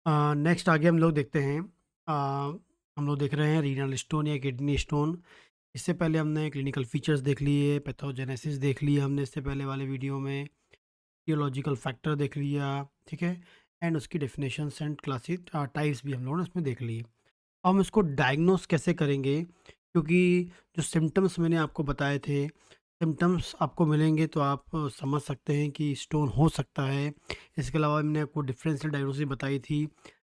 Next आगे हम लोग देखते हैं। हम लोग देख रहे हैं रीनल स्टोन या किडनी स्टोन। इससे पहले हमने क्लिनिकल फीचर्स देख लिए, पैथोजेनेसिस देख लिया हमने इससे पहले वाले वीडियो में, थियोलॉजिकल फैक्टर देख लिया, ठीक है? एंड उसकी डेफिनेशंस एंड क्लासिक टाइप्स भी हम लोगों ने उसमें देख लिए। अब हम इसको डायग्नोस कैसे करेंगे? क्योंकि जो सिम्पटम्स मैंने आपको बताए थे, सिम्पटम्स आपको मिलेंगे तो आप समझ सकते हैं कि स्टोन हो सकता है। इसके अलावा मैंने आपको डिफरेंशियल डायग्नोसिस बताई थी।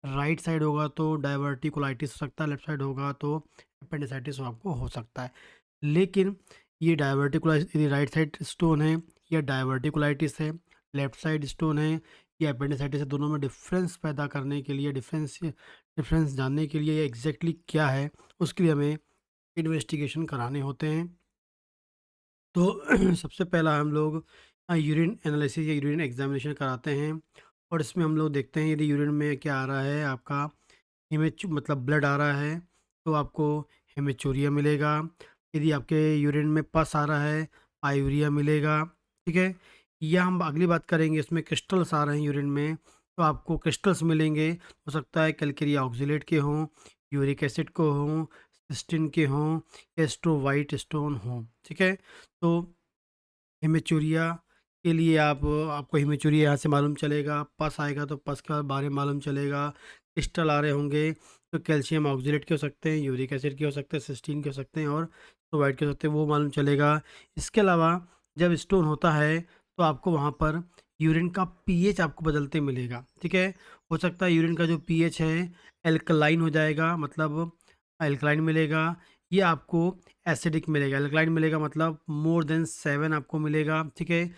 राइट साइड होगा तो डायवर्टिकुलाइटिस हो सकता है, लेफ्ट साइड होगा तो अपेंडिसाइटिस आपको हो सकता है। लेकिन ये डायवर्टिकुलाइटिस यदि राइट साइड स्टोन है या डायवर्टिकुलाइटिस है, लेफ्ट साइड स्टोन है या अपेंडिसाइटिस है, दोनों में डिफरेंस पैदा करने के लिए, डिफरेंस जानने के लिए एग्जैक्टली क्या है, उसके लिए हमें इन्वेस्टिगेशन कराने होते हैं। तो सबसे पहला हम लोग यूरिन एनालिसिस या यूरिन एग्जामिनेशन कराते हैं, और इसमें हम लोग देखते हैं यदि यूरिन में क्या आ रहा है आपका, मतलब ब्लड आ रहा है तो आपको हेमेचूरिया मिलेगा। यदि आपके यूरिन में पस आ रहा है, पायूरिया मिलेगा, ठीक है? या हम अगली बात करेंगे, इसमें क्रिस्टल्स आ रहे हैं यूरिन में तो आपको क्रिस्टल्स मिलेंगे। हो सकता है कैलकेरिया ऑक्जिलेट के हों, यूरिक एसिड को हों, सिस्टिन के हों, या स्ट्रोवाइट स्टोन हों, ठीक है? तो हिमेचूरिया के लिए आपको हिमेचूरिया यहाँ से मालूम चलेगा, पस आएगा तो पस का बारे में मालूम चलेगा, क्रिस्टल आ रहे होंगे तो कैल्शियम ऑक्जेलेट के हो सकते हैं, यूरिक एसिड के हो सकते हैं, सिस्टीन के हो सकते हैं, और क्लोराइड के हो सकते हैं, वो मालूम चलेगा। इसके अलावा जब स्टोन होता है तो आपको वहाँ पर यूरिन का पीएच आपको बदलते मिलेगा, ठीक है? हो सकता है यूरिन का जो पीएच है एल्कलाइन हो जाएगा, मतलब एल्कलाइन मिलेगा, ये आपको एसिडिक मिलेगा। एल्कलाइन मिलेगा मतलब मोर देन 7 आपको मिलेगा, ठीक है?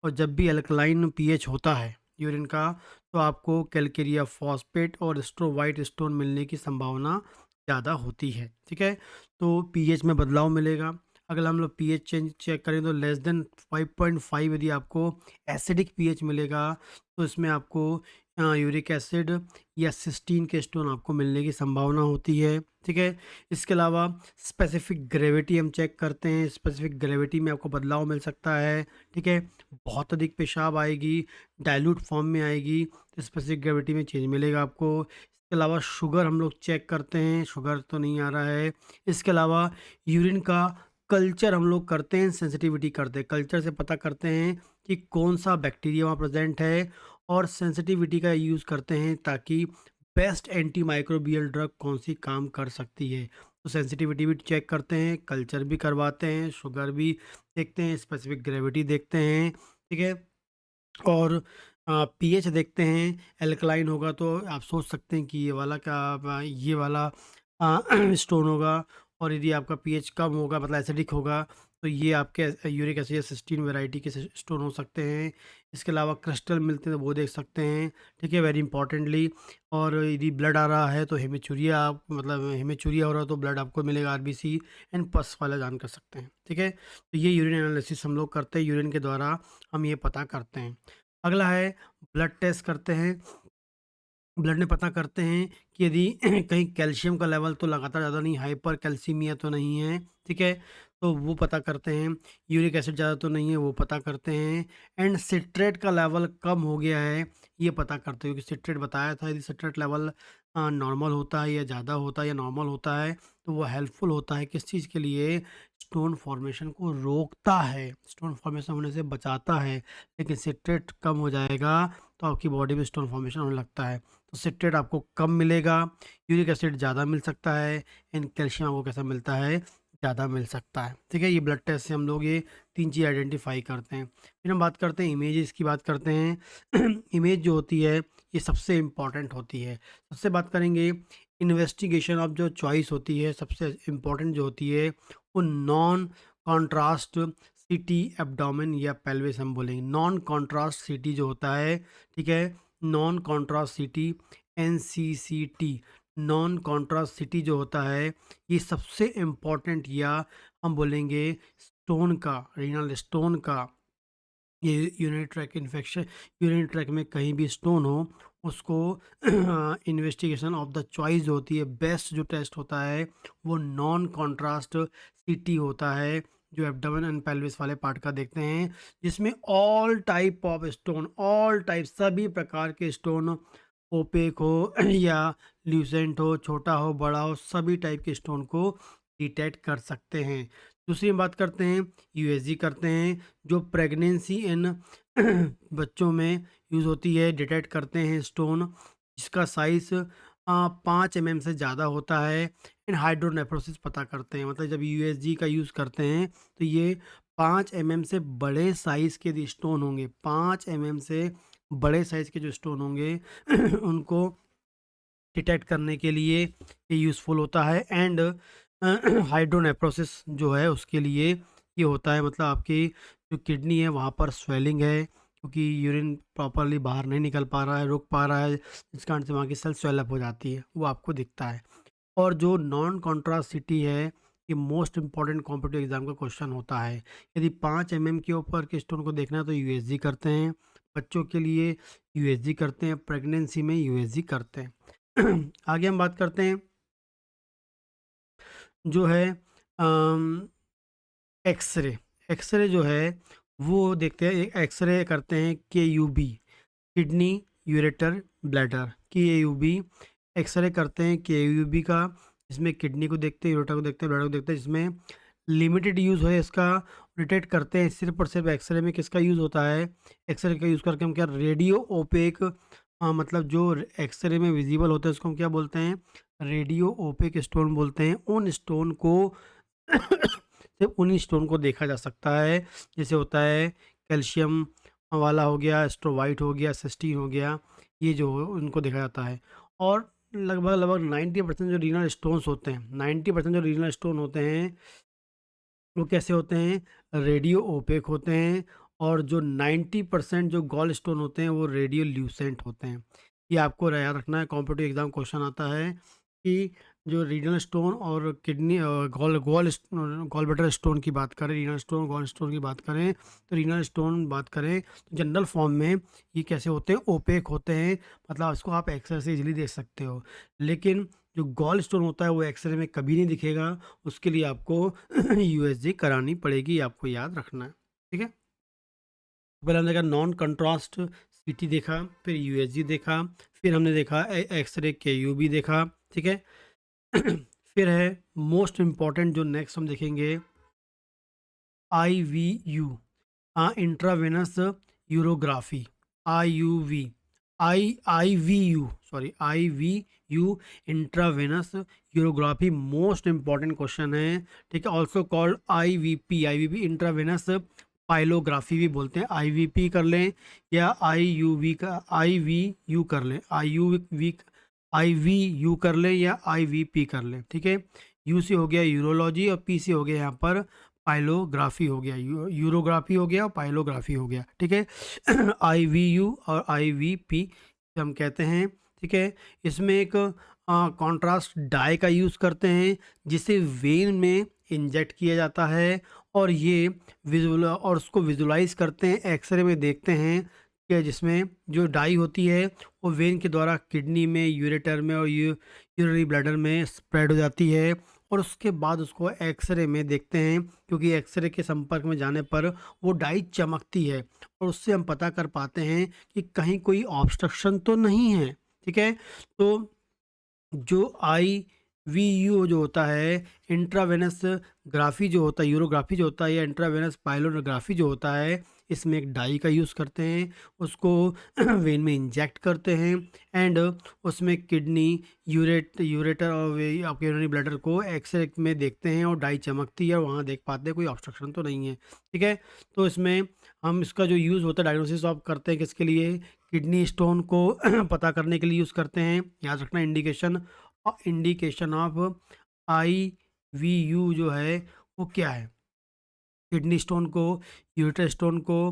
और जब भी एल्कलाइन पीएच होता है यूरिन का तो आपको कैलकेरिया फॉस्फेट और स्ट्रोवाइट स्टोन मिलने की संभावना ज़्यादा होती है, ठीक है? तो पीएच में बदलाव मिलेगा। अगर हम लोग पीएच चेक करें तो लेस देन 5.5 यदि आपको एसिडिक पीएच मिलेगा तो इसमें आपको यूरिक एसिड या सिस्टीन के स्टोन आपको मिलने की संभावना होती है, ठीक है? इसके अलावा स्पेसिफिक ग्रेविटी हम चेक करते हैं, स्पेसिफिक ग्रेविटी में आपको बदलाव मिल सकता है, ठीक है? बहुत अधिक पेशाब आएगी, डाइल्यूट फॉर्म में आएगी तो स्पेसिफिक ग्रेविटी में चेंज मिलेगा आपको। इसके अलावा शुगर हम लोग चेक करते हैं, शुगर तो नहीं आ रहा है। इसके अलावा यूरिन का कल्चर हम लोग करते हैं, सेंसिटिविटी करते हैं, कल्चर से पता करते हैं कि कौन सा बैक्टीरिया वहाँ प्रेजेंट है, और सेंसिटिविटी का यूज़ करते हैं ताकि बेस्ट एंटी माइक्रोबियल ड्रग कौन सी काम कर सकती है। तो सेंसिटिविटी भी चेक करते हैं, कल्चर भी करवाते हैं, शुगर भी देखते हैं, स्पेसिफिक ग्रेविटी देखते हैं, ठीक है? और पीएच देखते हैं। एल्कलाइन होगा तो आप सोच सकते हैं कि ये वाला ये वाला स्टोन होगा, और यदि आपका पीएच कम होगा मतलब एसिडिक होगा तो ये आपके यूरिक एसिड या सिस्टीन वैरायटी के स्टोन हो सकते हैं। इसके अलावा क्रिस्टल मिलते हैं तो वो देख सकते हैं, ठीक है, वेरी इंपॉर्टेंटली। और यदि ब्लड आ रहा है तो हेमेचूरिया, मतलब हेमेचूरिया हो रहा है तो ब्लड आपको मिलेगा, आरबीसी एंड पस वाला जान कर सकते हैं, ठीक है? तो ये यूरिन एनालिसिस हम लोग करते हैं, यूरिन के द्वारा हम ये पता करते हैं। अगला है ब्लड टेस्ट करते हैं। ब्लड में पता करते हैं कि यदि कहीं कैल्शियम का लेवल तो लगातार ज़्यादा नहीं, हाइपर कैल्सीमिया तो नहीं है, ठीक है? तो वो पता करते हैं। यूरिक एसिड ज़्यादा तो नहीं है, वो पता करते हैं। एंड सिट्रेट का लेवल कम हो गया है, ये पता करते हैं, क्योंकि सिट्रेट बताया था, यदि सिट्रेट लेवल नॉर्मल होता है या ज़्यादा होता है या नॉर्मल होता है तो वो हेल्पफुल होता है किस चीज़ के लिए? स्टोन फॉर्मेशन को रोकता है, स्टोन फॉर्मेशन होने से बचाता है। लेकिन सिट्रेट कम हो जाएगा तो आपकी बॉडी में स्टोन फॉर्मेशन होने लगता है। तो सिट्रेट आपको कम मिलेगा, यूरिक एसिड ज़्यादा मिल सकता है, एंड कैल्शियम आपको कैसा मिलता है? ज़्यादा मिल सकता है, ठीक है? ये ब्लड टेस्ट से हम लोग ये 3 चीज़ आइडेंटिफ़ाई करते हैं। फिर हम बात करते हैं इमेजेस की, बात करते हैं। इमेज जो होती है ये सबसे इम्पॉर्टेंट होती है। सबसे बात करेंगे इन्वेस्टिगेशन ऑफ जो चॉइस होती है, सबसे इम्पॉर्टेंट जो होती है वो नॉन कॉन्ट्रास्ट सीटी एब्डोमेन या पेल्विस हम बोलेंगे। नॉन कॉन्ट्रास्ट सीटी जो होता है, ठीक है? Non contrast CT, NCCT, non contrast CT जो होता है ये सबसे इम्पोर्टेंट, या हम बोलेंगे स्टोन का, रीनल स्टोन का, ये urinary track infection, urinary track में कहीं भी स्टोन हो उसको इन्वेस्टिगेशन ऑफ द चॉइस जो होती है, बेस्ट जो टेस्ट होता है वो नॉन कॉन्ट्रास्ट सीटी होता है, जो एब्डोमेन एंड पेल्विस वाले पार्ट का देखते हैं, जिसमें all type of stone, all type सभी प्रकार के स्टोन ओपेक हो या ल्यूसेंट हो, छोटा हो, बड़ा हो, सभी टाइप के स्टोन को डिटेक्ट कर सकते हैं। दूसरी हम बात करते हैं, यूएसजी करते हैं, जो प्रेगनेंसी इन बच्चों में यूज़ होती है, डिटेक्ट करते हैं स्टोन जिसका साइज़ 5 एमएम से ज़्यादा होता है। एंड हाइड्रोनेफ्रोसिस पता करते हैं, मतलब जब यूएसजी का यूज़ करते हैं तो ये 5 एमएम से बड़े साइज़ के यदि स्टोन होंगे, 5 एमएम से बड़े साइज़ के जो स्टोन होंगे उनको डिटेक्ट करने के लिए ये यूज़फुल होता है। एंड हाइड्रोनेफ्रोसिस जो है उसके लिए ये होता है, मतलब आपकी जो किडनी है वहाँ पर स्वेलिंग है क्योंकि यूरिन प्रॉपरली बाहर नहीं निकल पा रहा है, रुक पा रहा है, जिस कारण से वहाँ की सेल स्वेलअप हो जाती है, वो आपको दिखता है। और जो नॉन कॉन्ट्रासिटी है, ये मोस्ट इंपॉर्टेंट कॉम्पिटिटिव एग्जाम का क्वेश्चन होता है। यदि 5 एमएम के ऊपर के स्टोन को देखना है तो यूएसजी करते हैं, बच्चों के लिए यूएसजी करते हैं, प्रेगनेंसी में यूएसजी करते हैं। आगे हम बात करते हैं जो है एक्सरे। एक्सरे जो है वो देखते हैं, एक्सरे करते हैं KUB, kidney ureter bladder, KUB X-ray करते हैं केयूबी का, इसमें किडनी को देखते हैं, यूरेटर को देखते हैं, ब्लैडर को देखते हैं, जिसमें लिमिटेड यूज़ है इसका। डिटेक्ट करते हैं सिर्फ और सिर्फ एक्सरे में किसका यूज़ होता है, एक्सरे का यूज़ करके हम क्या रेडियो ओपेक, मतलब जो एक्सरे में विजिबल होता है उसको हम क्या बोलते हैं, रेडियो ओपेक स्टोन बोलते हैं। उन स्टोन को सिर्फ उन्हीं स्टोन को देखा जा सकता है, जैसे होता है कैल्शियम वाला हो गया, स्ट्रोवाइट हो गया, सिस्टीन हो गया, ये जो उनको देखा जाता है। और लगभग लगभग 90% जो रीनल स्टोन्स होते हैं, 90% जो रीनल स्टोन होते हैं वो कैसे होते हैं, रेडियो ओपेक होते हैं। और जो 90% जो गॉल स्टोन होते हैं वो रेडियो ल्यूसेंट होते हैं। ये आपको याद रखना है, कॉम्पिटिटिव एग्जाम क्वेश्चन आता है कि जो रीनल स्टोन और kidney gall gall gall bladder stone की बात करें, रीनल स्टोन गॉल स्टोन की बात करें, तो रीनल स्टोन बात करें तो जनरल फॉर्म में ये कैसे होते हैं, ओपेक होते हैं, मतलब इसको आप एक्सरे से इजीली देख सकते हो। लेकिन जो गॉल स्टोन होता है वो एक्सरे में कभी नहीं दिखेगा, उसके लिए आपको यूएसजी करानी पड़ेगी, आपको याद रखना है। ठीक है, पहले हमने देखा नॉन कंट्रास्ट सीटी देखा, फिर यूएसजी देखा, फिर हमने देखा एक्सरे केयूबी देखा। ठीक है, फिर है मोस्ट इम्पॉर्टेंट जो नेक्स्ट हम देखेंगे, IVU, intravenous urography, IUV, IVU, sorry IVU, intravenous urography most important question है। ठीक है, also called IVP, intravenous pyelography भी बोलते हैं। IVP कर लें या IUV का IVU कर लें, IVU कर लें या IVP कर लें। ठीक है, यू से हो गया यूरोलॉजी और पी से हो गया यहाँ पर पाइलोग्राफी हो गया, यूरोग्राफी हो गया और पाइलोग्राफी हो गया। ठीक है, IVU और IVP हम कहते हैं। ठीक है, इसमें एक कॉन्ट्रास्ट डाई का यूज़ करते हैं जिसे वेन में इंजेक्ट किया जाता है, और ये विजुअल और उसको विजुलाइज करते हैं, एक्सरे में देखते हैं कि जिसमें जो डाई होती है वो वेन के द्वारा किडनी में, यूरेटर में और यूरिनरी ब्लैडर में स्प्रेड हो जाती है। और उसके बाद उसको एक्सरे में देखते हैं, क्योंकि एक्सरे के संपर्क में जाने पर वो डाई चमकती है और उससे हम पता कर पाते हैं कि कहीं कोई ऑब्स्ट्रक्शन तो नहीं है। ठीक है, तो जो IVU जो होता है, इंट्रावेनस ग्राफी जो होता है, यूरोग्राफी जो होता है, या इंट्रावेनस पाइलोग्राफी जो होता है, इसमें एक डाई का यूज़ करते हैं, उसको वेन में इंजेक्ट करते हैं, एंड उसमें किडनी, यूरेटर और आपके यूरिनरी ब्लैडर को एक्सरे में देखते हैं और डाई चमकती है और वहाँ देख पाते हैं कोई ऑब्स्ट्रक्शन तो नहीं है। ठीक है, तो इसमें हम इसका जो यूज़ होता है डायग्नोसिस ऑफ करते हैं किसके लिए, किडनी स्टोन को पता करने के लिए यूज़ करते हैं। याद रखना इंडिकेशन ऑफ IVU जो है वो क्या है, किडनी स्टोन को, यूरेटर स्टोन को,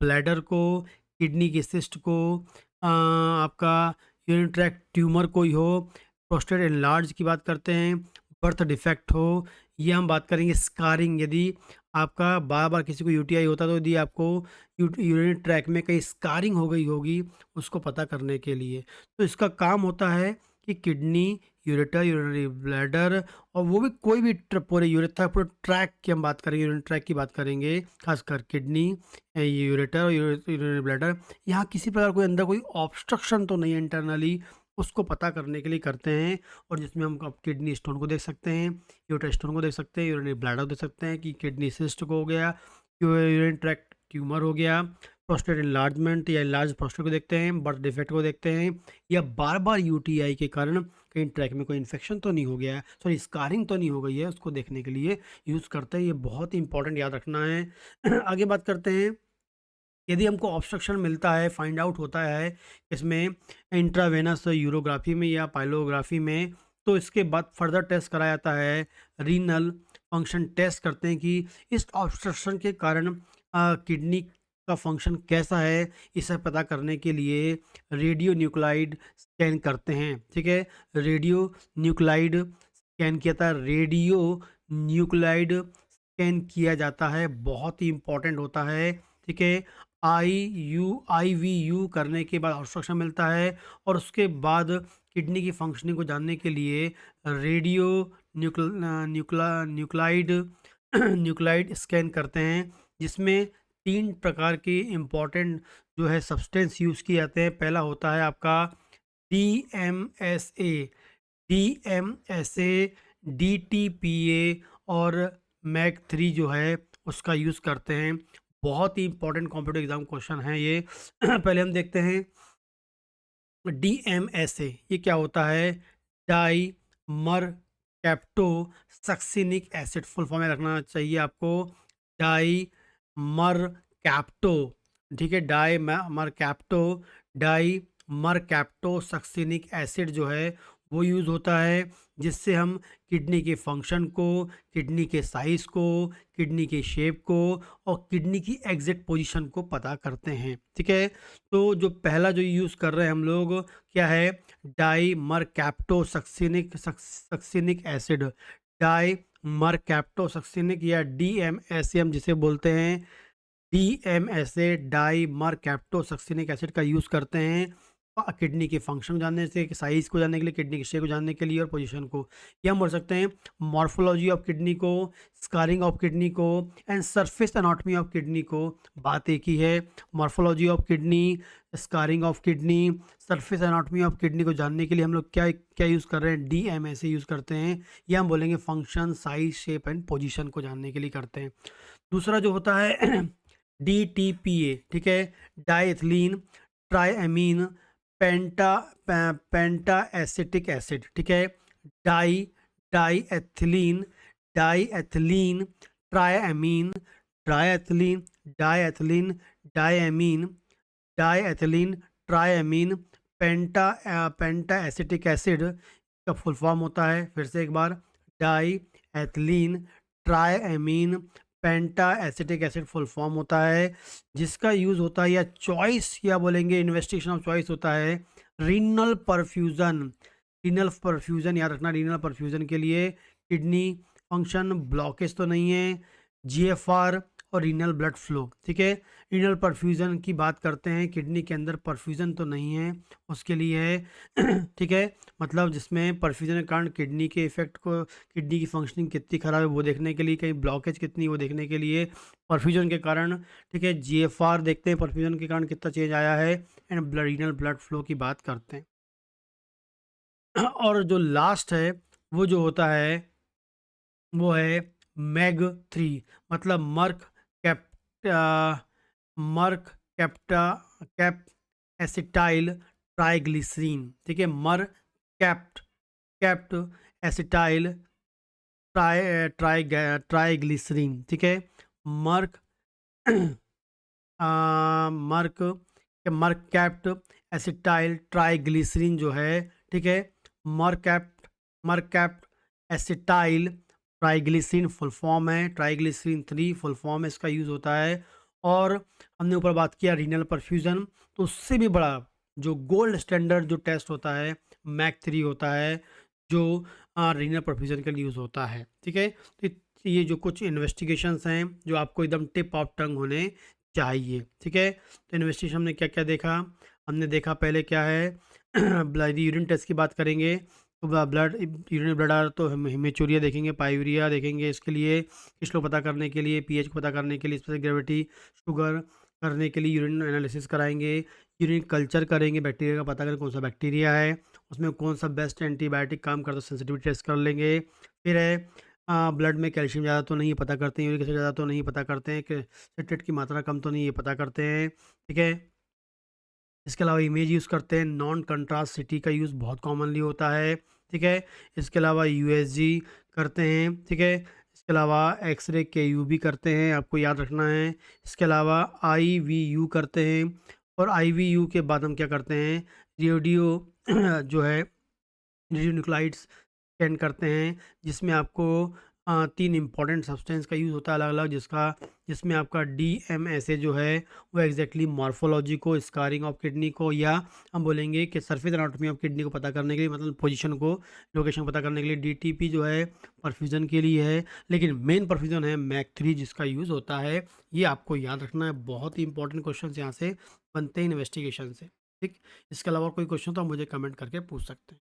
ब्लैडर को, किडनी की सिस्ट को, आपका यूरिन ट्रैक्ट ट्यूमर कोई हो, प्रोस्टेट एनलार्ज की बात करते हैं, बर्थ डिफेक्ट हो, ये हम बात करेंगे। स्कारिंग, यदि आपका बार बार किसी को UTI होता तो यदि आपको यूरिन ट्रैक में कहीं स्कारिंग हो गई होगी उसको पता करने के लिए, तो इसका काम होता है कि किडनी, यूरेटर, यूरिनरी ब्लैडर और वो भी कोई भी पूरे यूरेथ्रा पूरे ट्रैक की हम बात करेंगे, यूरिन ट्रैक की बात करेंगे, खासकर किडनी, यूरेटर और यूरिनरी ब्लैडर। यहाँ किसी प्रकार कोई अंदर कोई ऑब्स्ट्रक्शन तो नहीं है इंटरनली, उसको पता करने के लिए करते हैं। और जिसमें हम अब किडनी स्टोन को देख सकते हैं, यूरेटर स्टोन को देख सकते हैं, यूरिनरी ब्लैडर को देख सकते हैं कि किडनी सिस्ट को हो गया, यूरिन ट्रैक्ट ट्यूमर हो गया, प्रोस्टेट इनलार्जमेंट या लार्ज प्रोस्टेट को देखते हैं, बर्थ डिफेक्ट को देखते हैं, या बार बार यूटीआई के कारण कहीं ट्रैक में कोई इन्फेक्शन तो नहीं हो गया है, सॉरी स्कारिंग तो नहीं हो गई है, उसको देखने के लिए यूज़ करते हैं। ये बहुत ही इंपॉर्टेंट याद रखना है। आगे बात करते हैं, यदि हमको ऑब्स्ट्रक्शन मिलता है, फाइंड आउट होता है इसमें इंट्रावेनस यूरोग्राफी में या पाइलोग्राफी में, तो इसके बाद फर्दर टेस्ट कराया जाता है, रीनल फंक्शन टेस्ट करते हैं कि इस ऑब्स्ट्रक्शन के कारण किडनी का फंक्शन कैसा है, इसे पता करने के लिए रेडियो न्यूक्लाइड स्कैन करते हैं। ठीक है, रेडियो न्यूक्लाइड स्कैन किया था, रेडियो न्यूक्लाइड स्कैन किया जाता है, बहुत ही इंपॉर्टेंट होता है। ठीक है, IVU करने के बाद ऑब्स्ट्रक्शन मिलता है, और उसके बाद किडनी की फंक्शनिंग को जानने के लिए रेडियो न्यूक्लाइड न्यूक्लाइड स्कैन करते हैं, जिसमें 3 प्रकार के इम्पॉर्टेंट जो है सब्सटेंस यूज़ किए जाते हैं। पहला होता है आपका DMSA, DTPA और मैग 3 जो है उसका यूज़ करते हैं। बहुत ही इंपॉर्टेंट कॉम्पिटिटिव एग्जाम क्वेश्चन है ये। पहले हम देखते हैं DMSA, ये क्या होता है? डाई मर कैप्टो सक्सिनिक एसिड, फुल फॉर्म में रखना चाहिए आपको, डाई मर कैप्टो। ठीक है, डाई मर कैप्टो, डाई मर कैप्टो सक्सिनिक एसिड जो है वो यूज़ होता है, जिससे हम किडनी के फंक्शन को, किडनी के साइज़ को, किडनी के शेप को और किडनी की एग्जैक्ट पोजीशन को पता करते हैं। ठीक है, तो जो पहला जो यूज़ कर रहे हैं हम लोग क्या है? डाई मर कैप्टो सक्सिनिक एसिड, डाई मर कैप्टो सक्सिनिक या DMSA जिसे बोलते हैं, DMSA डाई मर कैप्टो सक्सिनिक एसिड का यूज़ करते हैं किडनी के फंक्शन जानने से, साइज़ को जानने के लिए, किडनी के शेप को जानने के लिए और पोजीशन को। ये हम बोल सकते हैं मॉर्फोलॉजी ऑफ किडनी को, स्कारिंग ऑफ किडनी को and surface anatomy of kidney को। बात एक ही है, morphology of kidney, scarring of kidney, surface anatomy of kidney को जानने के लिए हम लोग क्या क्या यूज़ कर रहे हैं? DMSA यूज़ करते हैं। या हम बोलेंगे function, size, shape and position को जानने के लिए करते हैं। दूसरा जो होता है DTPA, ठीक है, डाइएथिलीन ट्राइएमीन पेंटा एसिटिक एसिड। ठीक है, डाइएथिलीन ट्राइएमीन डाइएथिलीन ट्राइएमीन पेंटा एसिटिक एसिड का फुल फॉर्म होता है, फिर से एक बार, डाइएथिलीन ट्राइएमीन पेंटा एसिटिक एसिड फुल फॉर्म होता है, जिसका यूज़ होता है या चॉइस या बोलेंगे इन्वेस्टिगेशन ऑफ चॉइस होता है रीनल परफ्यूजन। याद रखना, रीनल परफ्यूजन के लिए किडनी फंक्शन ब्लॉकेज तो नहीं है, GFR और रीनल ब्लड फ्लो। ठीक है, रीनल परफ्यूजन की बात करते हैं, किडनी के अंदर परफ्यूजन तो नहीं है, उसके लिए है ठीक है, मतलब जिसमें परफ्यूजन के कारण किडनी के इफेक्ट को, किडनी की फंक्शनिंग कितनी खराब है वो देखने के लिए, कहीं ब्लॉकेज कितनी वो देखने के लिए परफ्यूजन के कारण। ठीक है, GFR देखते हैं परफ्यूजन के कारण कितना चेंज आया है, एंड रीनल ब्लड फ्लो की बात करते हैं। और जो लास्ट है वो जो होता है वो है मैग 3, मतलब मर्क कैप एसिटाइल ट्राइग्लिसरीन। ठीक है, कैप्ट एसिटाइल ट्राइग्लिसरीन। ठीक है, merc mercapto acetyl triglycerine जो है, ठीक है, mercapto acetyl triglycerine full form है, ट्राइग्लिसरीन 3 फुल फॉर्म है, इसका यूज़ होता है। और हमने ऊपर बात किया रीनल परफ्यूजन, तो उससे भी बड़ा जो गोल्ड स्टैंडर्ड जो टेस्ट होता है मैग 3 होता है, जो रीनल परफ्यूजन के लिए यूज़ होता है। ठीक है, तो ये जो कुछ इन्वेस्टिगेशंस हैं जो आपको एकदम टिप ऑफ टंग होने चाहिए। ठीक है, तो इन्वेस्टिगेशन हमने क्या क्या देखा? हमने देखा पहले क्या है, ब्लड यूरिन टेस्ट की बात करेंगे तो ब्लड यूरिन ब्लड आर तो हम हेमेचूरिया देखेंगे, पायूरिया देखेंगे। इसके लिए किस लोग पता करने के लिए, पीएच को पता करने के लिए, स्पेसिफिक ग्रेविटी, शुगर करने के लिए यूरिन एनालिसिस कराएंगे। यूरिन कल्चर करेंगे, बैक्टीरिया का पता करें कौन सा बैक्टीरिया है, उसमें कौन सा बेस्ट एंटीबायोटिक काम करता है, सेंसिटिविटी टेस्ट कर लेंगे। फिर है ब्लड में कैल्शियम ज़्यादा तो नहीं पता करते हैं, यूरिक एसिड ज़्यादा तो नहीं पता करते हैं, कि सिट्रेट की मात्रा कम तो नहीं ये पता करते हैं। ठीक है, इसके अलावा इमेज यूज़ करते हैं, नॉन कंट्रास्ट सिटी का यूज़ बहुत कॉमनली होता है। ठीक है, इसके अलावा यूएसजी करते हैं। ठीक है, इसके अलावा एक्सरे केयू भी करते हैं, आपको याद रखना है। इसके अलावा आईवीयू करते हैं, और आईवीयू के बाद हम क्या करते हैं, रेडियो जो है रेडियो न्यूक्लाइड्स स्कैन करते हैं, जिसमें आपको 3 इम्पॉर्टेंट सब्सटेंस का यूज़ होता है अलग-अलग, जिसमें आपका डीएमएसए जो है वो एग्जैक्टली मॉर्फोलॉजी को, स्कारिंग ऑफ किडनी को, या हम बोलेंगे कि सरफेस एनाटॉमी ऑफ किडनी को पता करने के लिए, मतलब पोजीशन को, लोकेशन पता करने के लिए। डीटीपी जो है परफ्यूजन के लिए है, लेकिन मेन परफ्यूजन है मैक 3 जिसका यूज़ होता है। ये आपको याद रखना है, बहुत ही इंपॉर्टेंट क्वेश्चन यहाँ से बनते हैं इन्वेस्टिगेशन से। ठीक, इसके अलावा कोई क्वेश्चन तो आप मुझे कमेंट करके पूछ सकते हैं।